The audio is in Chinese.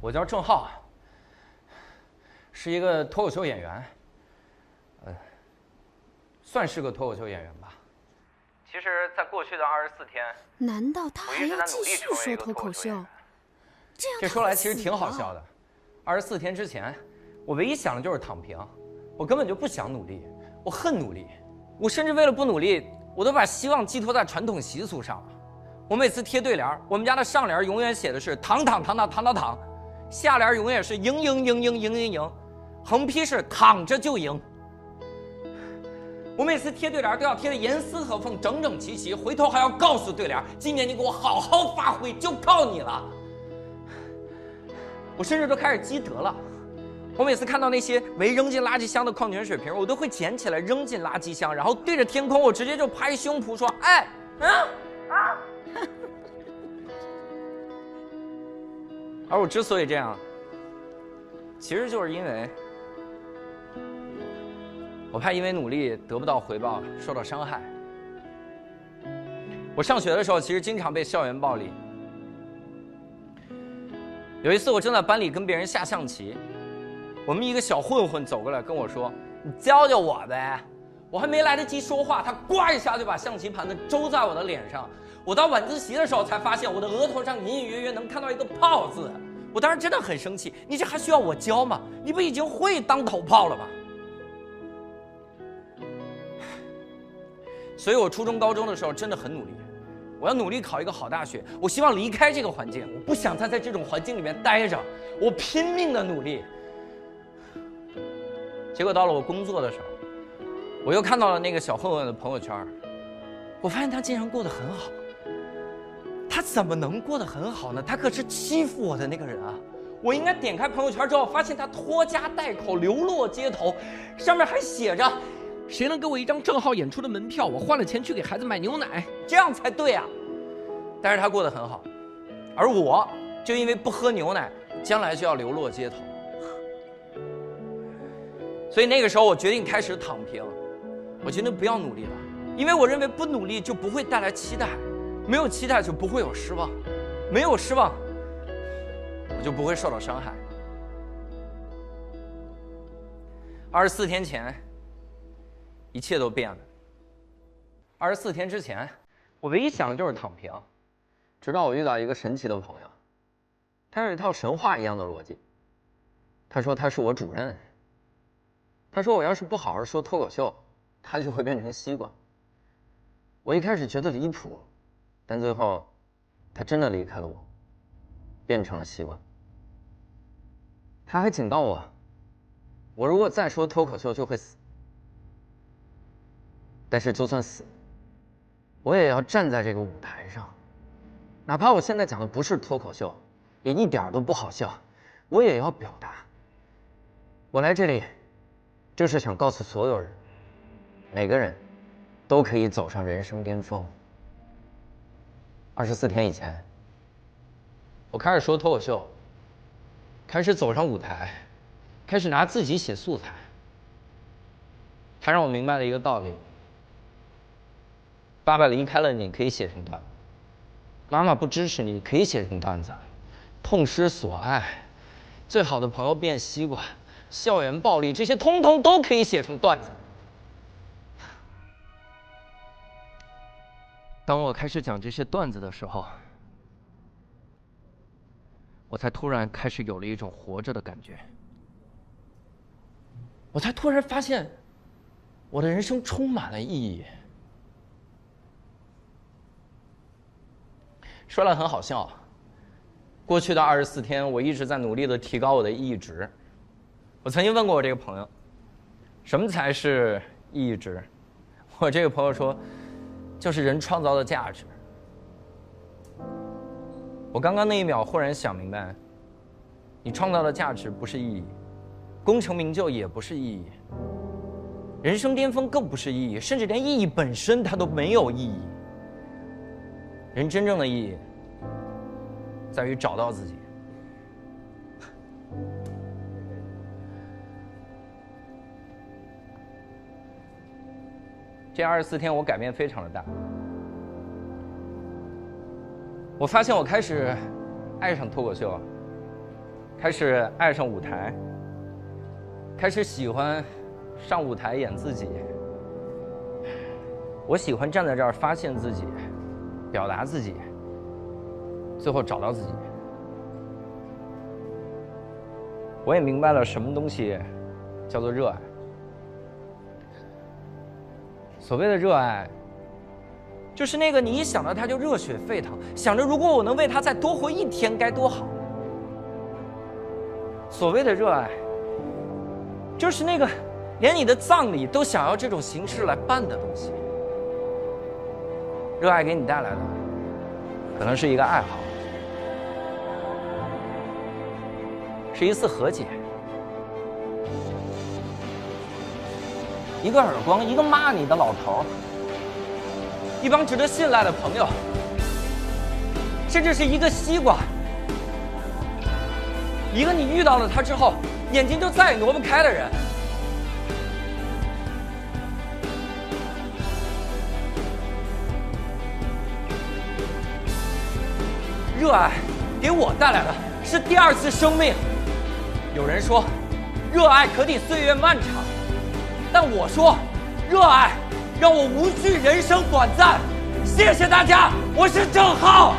我叫郑浩，是一个脱口秀演员，算是个脱口秀演员吧。其实，在过去的24天，难道他还要继续说脱口秀？这说来其实挺好笑的。24天之前，我唯一想的就是躺平，我根本就不想努力，我恨努力，我甚至为了不努力，我都把希望寄托在传统习俗上了。我每次贴对联，我们家的上联永远写的是躺躺躺躺躺躺躺，下联永远是赢赢赢赢赢赢赢，横批是躺着就赢。我每次贴对联都要贴得严丝合缝、整整齐齐，回头还要告诉对联，今年你给我好好发挥，就靠你了。我甚至都开始积德了。我每次看到那些没扔进垃圾箱的矿泉水瓶，我都会捡起来扔进垃圾箱，然后对着天空，我直接就拍胸脯说：“哎，啊！”而我之所以这样，其实就是因为我怕因为努力得不到回报，受到伤害。我上学的时候，其实经常被校园暴力。有一次，我正在班里跟别人下象棋，我们一个小混混走过来跟我说：“你教教我呗。”我还没来得及说话，他呱一下就把象棋盘子周在我的脸上。我到晚自习的时候才发现，我的额头上隐隐约约能看到一个炮字。我当时真的很生气，你这还需要我教吗？你不已经会当头炮了吗？所以我初中、高中的时候真的很努力，我要努力考一个好大学，我希望离开这个环境，我不想再在这种环境里面待着，我拼命的努力。结果到了我工作的时候，我又看到了那个小混混的朋友圈，我发现他竟然过得很好。他怎么能过得很好呢？他可是欺负我的那个人啊！我应该点开朋友圈之后，发现他拖家带口流落街头，上面还写着谁能给我一张郑浩演出的门票，我换了钱去给孩子买牛奶，这样才对啊。但是他过得很好，而我就因为不喝牛奶，将来就要流落街头。所以那个时候我决定开始躺平，我决定不要努力了，因为我认为不努力就不会带来期待，没有期待就不会有失望，没有失望我就不会受到伤害。24天前一切都变了。24天之前，我唯一想的就是躺平，直到我遇到一个神奇的朋友，他有一套神话一样的逻辑。他说他是我主任，他说我要是不好好说脱口秀，他就会变成西瓜。我一开始觉得离谱，但最后他真的离开了我，变成了西瓜。他还警告我，我如果再说脱口秀就会死。但是就算死，我也要站在这个舞台上，哪怕我现在讲的不是脱口秀，也一点都不好笑，我也要表达。我来这里就是想告诉所有人，每个人都可以走上人生巅峰。24天以前，我开始说脱口秀，开始走上舞台，开始拿自己写素材。他让我明白了一个道理：爸爸离开了你，可以写成段子；妈妈不支持你，可以写成段子；痛失所爱，最好的朋友变西瓜，校园暴力，这些通通都可以写成段子。当我开始讲这些段子的时候，我才突然开始有了一种活着的感觉。我才突然发现，我的人生充满了意义。说来很好笑，过去的24天，我一直在努力的提高我的意义值。我曾经问过我这个朋友，什么才是意义值？我这个朋友说，就是人创造的价值。我刚刚那一秒忽然想明白，你创造的价值不是意义，功成名就也不是意义，人生巅峰更不是意义，甚至连意义本身它都没有意义。人真正的意义在于找到自己。这24天我改变非常的大，我发现我开始爱上脱口秀，开始爱上舞台，开始喜欢上舞台演自己。我喜欢站在这儿发现自己，表达自己，最后找到自己。我也明白了什么东西叫做热爱。所谓的热爱，就是那个你一想到它就热血沸腾，想着如果我能为它再多活一天该多好。所谓的热爱，就是那个连你的葬礼都想要这种形式来办的东西。热爱给你带来的，可能是一个爱好，是一次和解，一个耳光，一个骂你的老头，一帮值得信赖的朋友，甚至是一个西瓜，一个你遇到了他之后眼睛就再也挪不开的人。热爱给我带来的是第二次生命。有人说，热爱可抵岁月漫长，但我说，热爱让我无惧人生短暂。谢谢大家，我是郑浩。